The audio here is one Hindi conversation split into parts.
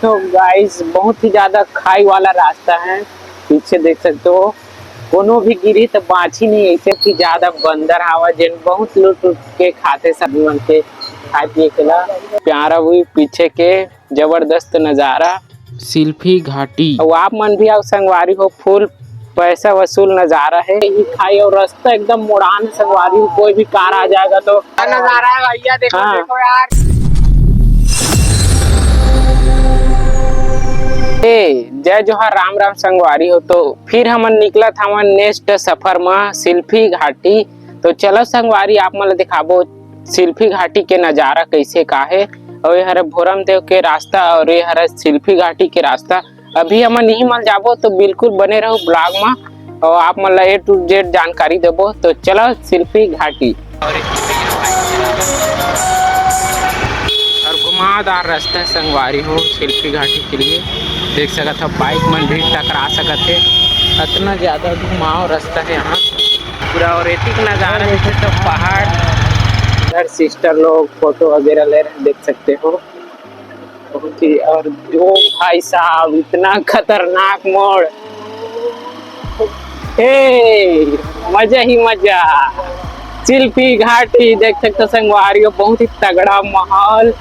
तो गाइस बहुत ही ज्यादा खाई वाला रास्ता है। पीछे देख सकते हो कोनो भी गिरी तो बाछी नहीं, ऐसे कि ज्यादा बंदर आवा जिन बहुत लूट उठ के खाते सब्जी मन के खाए पिए के ला। प्यारा हुई पीछे के जबरदस्त नजारा सिल्फी घाटी। और आप मन भी आओ संगवारी हो, फुल पैसा वसूल नजारा है ही खाई। और रास्ता एकदम मुड़ान संगवारी हो, कोई भी कार आ जाएगा तो नजारा है भैया। देखो हाँ। देखो यार, जय जोहार राम राम संगवारी हो। तो फिर हमन निकला था हमन नेक्स्ट सफर में सिल्फी घाटी। तो चलो संगवारी आप मन दिखाबो सिल्फी घाटी के नजारा कैसे का है। और ये हरे भोरम देव के रास्ता और ये हरे सिल्फी घाटी के रास्ता। अभी हमन यही मन जाबो तो बिल्कुल बने रहो ब्लॉग में और आप मन A to Z जानकारी देबो। तो चलो सिल्फी घाटी और घुमावदार रास्ता संगवारी हो सिल्फी घाटी के लिए। देख सकत हो बाइक मन भी टकरा सकत है, इतना ज्यादा घुमाव रास्ता है यहाँ पूरा। और एतिक नजारा है तो पहाड़, इधर सिस्टर लोग फोटो वगैरह ले रहे देख सकते हो बहुत ही। और जो भाई साहब इतना खतरनाक मोड़, हे मजा ही मजा। सिल्फी घाटी देख सकते हो संगवारी हो, बहुत ही तगड़ा माहौल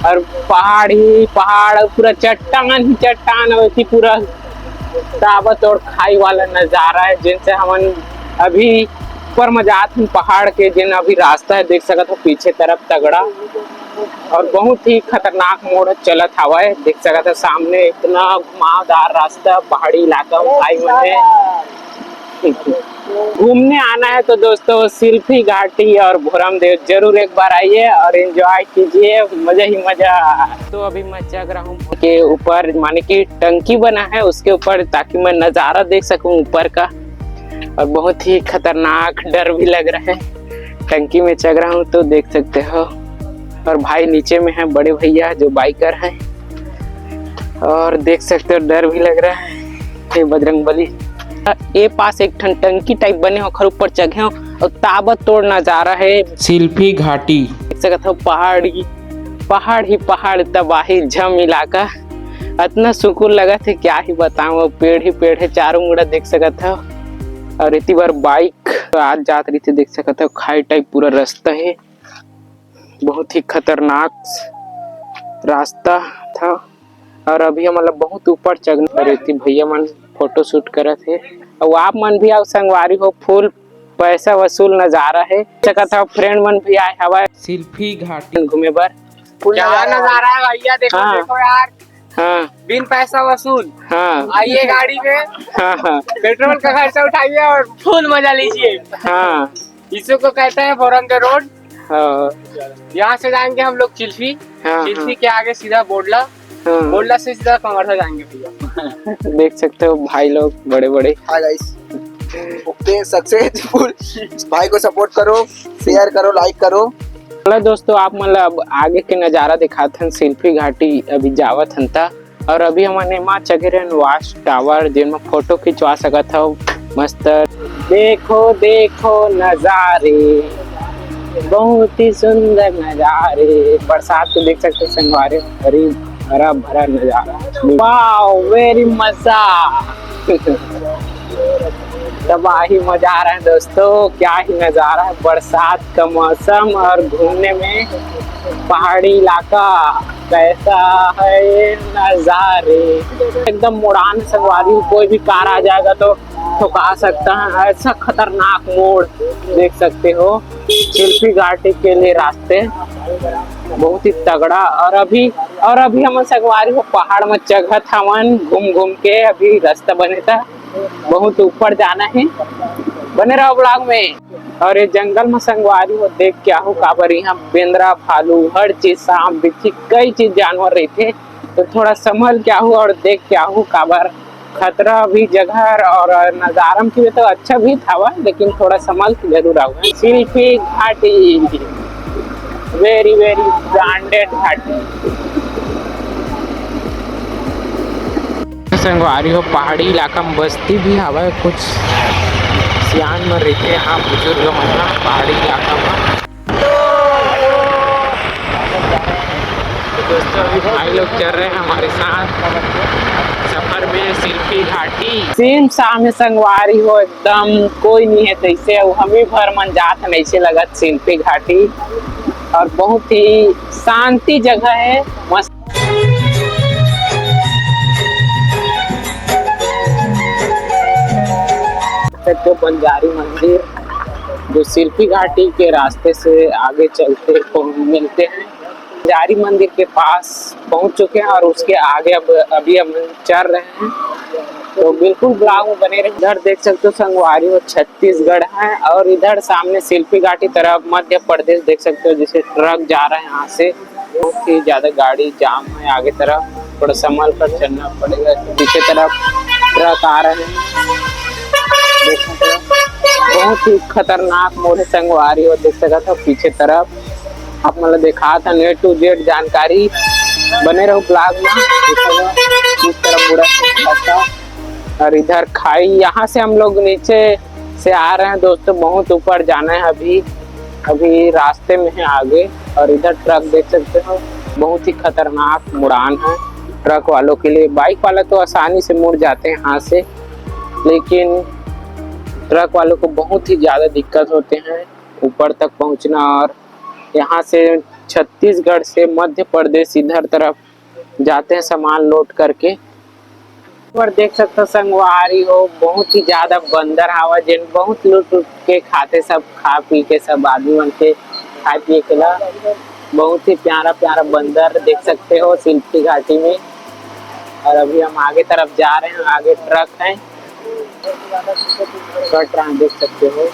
और पहाड़ ही पहाड़ और पूरा चट्टान ही चट्टान वैसी पूरा ताबत और खाई वाला नजारा है। जिनसे हम अभी ऊपर में जात हैं पहाड़ के, जिन अभी रास्ता है देख सकते हो पीछे तरफ तगड़ा और बहुत ही खतरनाक मोड़ चलत हवा है। देख सकते हो सामने इतना घुमावदार रास्ता पहाड़ी इलाका में खाई में घूमने आना है तो दोस्तों सिल्फी घाटी और भोरम देव जरूर एक बार आइए और एंजॉय कीजिए, मजा ही मजा। तो अभी मैं चढ़ रहा हूँ के ऊपर, माने कि टंकी बना है उसके ऊपर, ताकि मैं नजारा देख सकूं ऊपर का। और बहुत ही खतरनाक डर भी लग रहा है, टंकी में चढ़ रहा हूँ तो देख सकते हो। और भाई नीचे में है बड़े भैया जो बाइकर हैं और देख सकते हो डर भी लग रहा है। बजरंगबली ए पास एक टंकी टाइप बने हो, खर ऊपर चढ़े हो और ताबत तोड़ नजारा है सिल्फी घाटी। देख सकते हो पहाड़ ही पहाड़ तबाही झम इलाका, इतना सुकून लगा थे क्या ही बताऊं। पेड़ ही पेड़ है चारों मुड़ा देख सकते हो। और इतनी बार बाइक आज जात रही थी देख सकते हो, खाई टाइप पूरा रास्ता है, बहुत ही खतरनाक रास्ता था। और अभी हम मतलब बहुत ऊपर चढ़ने रही थी, भैया मन फोटो शूट करे थे। और आप मन भी आओ संगवारी हो, फुल पैसा वसूल नजारा है। सकता फ्रेंड मन भी आए हवा सिल्फी घाटी घूमे बर। क्या नजारा है भैया। देखो हाँ। देखो यार, हाँ बिन पैसा वसूल। हाँ आइए गाड़ी में, हाँ हाँ पेट्रोल का खर्चा उठाइए और फुल मजा लीजिए। हाँ इसी को कहते हैं भोरम देव रोड। हाँ यहाँ से जाएंगे हम लोग चिल्फी, हाँ चिल्फी के आगे सीधा बोडला, हाँ। बोडला से सीधा कमरसा जाएंगे भैया। देख सकते हो भाई लोग बड़े बड़े। Hi guys, okay successful. भाई को सपोर्ट करो, शेयर करो, लाइक करो। चलो दोस्तों आप मतलब आगे के नजारा दिखाते हैं सिल्फी घाटी अभी जावत हंता। और अभी हमने माँ चघेरन वाच टावर जिनमें फोटो खिंचवा सकत हो मस्त। देखो देखो नजारे बहुत ही सुंदर नजारे, बरसात को देख सकते संगवारी, हरा भरा नजारा। वाओ वेरी मजा तबाही मजा आ रहा है दोस्तों, क्या ही नजारा है। बरसात का मौसम और घूमने में पहाड़ी इलाका कैसा है ये नजारे। एकदम मुड़ान संगवारी, कोई भी कार आ जाएगा तो ठुका सकता है, ऐसा खतरनाक मोड़ देख सकते हो। सिल्फी घाटी के लिए रास्ते बहुत ही तगड़ा। और अभी हम संगवारी हो पहाड़ में चढ़त हमन घूम घूम के, अभी रास्ता बने था बहुत ऊपर जाना है, बने रहो ब्लॉग में। और ये जंगल में संगवारी हो देख क्या हो काबर यहाँ बेंद्रा भालू हर चीज सांप बिच्छी कई चीज जानवर रहते, तो थोड़ा संभल क्या हो और देख क्या हो काबर खतरा भी जगह और नजारा की तो अच्छा भी था, लेकिन थोड़ा संभल के जरूर आओ। सिल्फी घाटी वेरी वेरी ब्रांडेड घाटी संगवारी हो। पहाड़ी इलाका में बस्ती भी हवा कुछ सियान में रहते हैं, हाँ बुजुर्ग मना पहाड़ी इलाका में। तो दोस्तों अभी भाई लोग चल रहे हैं हमारे साथ सफर में शिल्पी घाटी। सेम सामने संगवारी हो एकदम कोई नहीं है, तैसे हम ही भर मन जात है ऐसे लगत शिल्पी घाटी। और बहुत ही शांति जगह है, मस्त। तो बंजारी मंदिर जो शिल्पी घाटी के रास्ते से आगे चलते तो मिलते हैं। बंजारी मंदिर के पास पहुंच चुके हैं और उसके आगे अभी हम चल रहे हैं, तो बिल्कुल ब्लॉग में बने रहे। इधर देख सकते हो संगवारी वो छत्तीसगढ़ है, और इधर सामने शिल्पी घाटी तरफ मध्य प्रदेश देख सकते हो, जिसे ट्रक जा रहे हैं यहाँ से। बहुत ही ज्यादा गाड़ी जाम है आगे तरफ, थोड़ा संभल कर चलना पड़ेगा। पीछे तरफ ट्रक आ रहे हैं, देख सकते हो बहुत ही खतरनाक मोड़ है संगवारी। और देख सकते हो पीछे तरफ आप मतलब देखा था A to Z जानकारी, बने रहो ब्लॉग में। इस तरफ बुरा, और इधर खाई, यहाँ से हम लोग नीचे से आ रहे हैं दोस्तों, बहुत ऊपर जाना है अभी रास्ते में है आगे। और इधर ट्रक देख सकते हो, बहुत ही खतरनाक मुड़ान है ट्रक वालों के लिए। बाइक वाला तो आसानी से मुड़ जाते हैं यहाँ से, लेकिन ट्रक वालों को बहुत ही ज़्यादा दिक्कत होते हैं ऊपर तक पहुँचना। और यहाँ से छत्तीसगढ़ से मध्य प्रदेश इधर तरफ जाते हैं सामान लोड करके। पर देख सकते हो संगवारी हो बहुत ही ज्यादा बंदर हवा, जिन बहुत लूट के खाते, सब खा पी के सब आदमी बन के खा पिए के ला। बहुत ही प्यारा प्यारा बंदर देख सकते हो शिल्पी घाटी में। और अभी हम आगे तरफ जा रहे हैं, आगे ट्रक है कट रहा है, देख सकते हो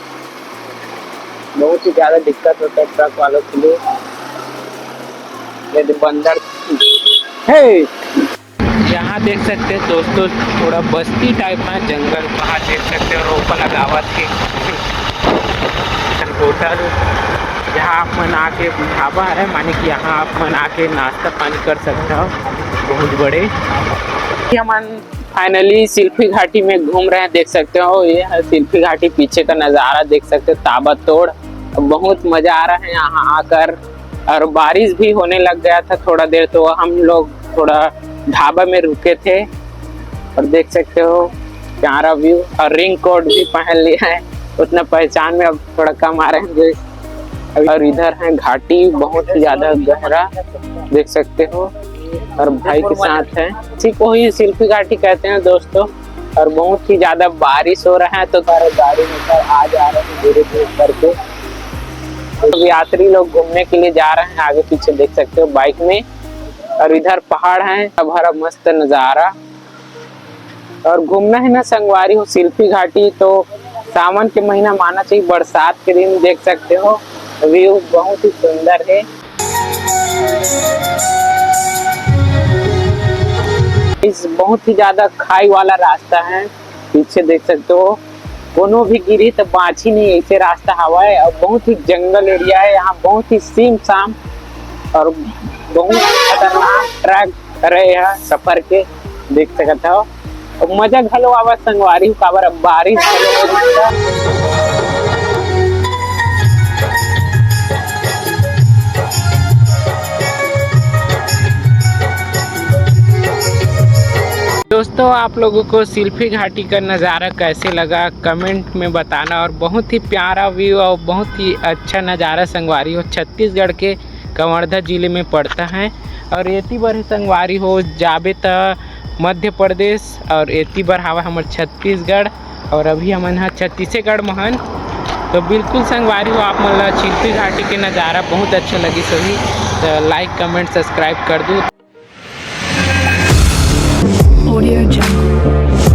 बहुत ही ज्यादा दिक्कत होता है ट्रक वालों के लिए। यदि बंदर है यहाँ देख सकते हैं दोस्तों, थोड़ा बस्ती टाइप में जंगल पहाड़ देख सकते हो, रोपा लगावत के होटल, यहाँ आप मन आके ढाबा है, माने कि यहाँ आप मन आके नाश्ता पानी कर सकते हो बहुत बड़े। हम फाइनली शिल्पी घाटी में घूम रहे हैं, देख सकते हो ये है शिल्पी घाटी। पीछे का नज़ारा देख सकते हो ताबड़तोड़, बहुत मजा आ रहा है यहाँ आकर। और बारिश भी होने लग गया था थोड़ा देर, तो हम लोग थोड़ा ढाबा में रुके थे। और देख सकते हो प्यारा व्यू, और रिंग कोट भी पहन लिया है, उतना पहचान में अब थोड़ा कम आ रहे हैं। और इधर है घाटी बहुत ही ज्यादा गहरा, देख सकते हो, और भाई के साथ है। इसी को ही शिल्पी घाटी कहते हैं दोस्तों। और बहुत ही ज्यादा बारिश हो रहा है, तो सारे गाड़ी में आ जा रहे हैं धीरे धीरे करके। तो यात्री लोग घूमने के लिए जा रहे हैं, आगे पीछे देख सकते हो बाइक में। और इधर पहाड़ है, अब हरा मस्त नजारा। और घूमना है ना संगवारी हो शिल्पी घाटी, तो सावन के महीना माना चाहिए, बरसात के दिन देख सकते हो व्यू बहुत ही सुंदर है। इस बहुत ही ज्यादा खाई वाला रास्ता है, पीछे देख सकते हो कोनो भी गिरी तो बाँची नहीं, ऐसे रास्ता हवा है। और बहुत ही जंगल एरिया है यहाँ, बहुत ही सीम साम, और बहुत खतरनाक ट्रैक रहे हैं सफर के, देख सकते हो। और मजा घलो आवा संगवारी काबर बारिश दोस्तों, आप लोगों को शिल्पी घाटी का नज़ारा कैसे लगा कमेंट में बताना। और बहुत ही प्यारा व्यू और बहुत ही अच्छा नज़ारा संगवारी हो छत्तीसगढ़ के कवर्धा जिले में पड़ता है। और एती बार संगवारी हो जाबे त मध्य प्रदेश, और एती बार हवा हमार छत्तीसगढ़, और अभी हमन हा छत्तीसगढ़ महन। तो बिल्कुल संगवारी हो आप मन ला शिल्पी घाटी के नज़ारा बहुत अच्छा लगी सभी, तो लाइक कमेंट सब्सक्राइब कर दो। Audio Jungle।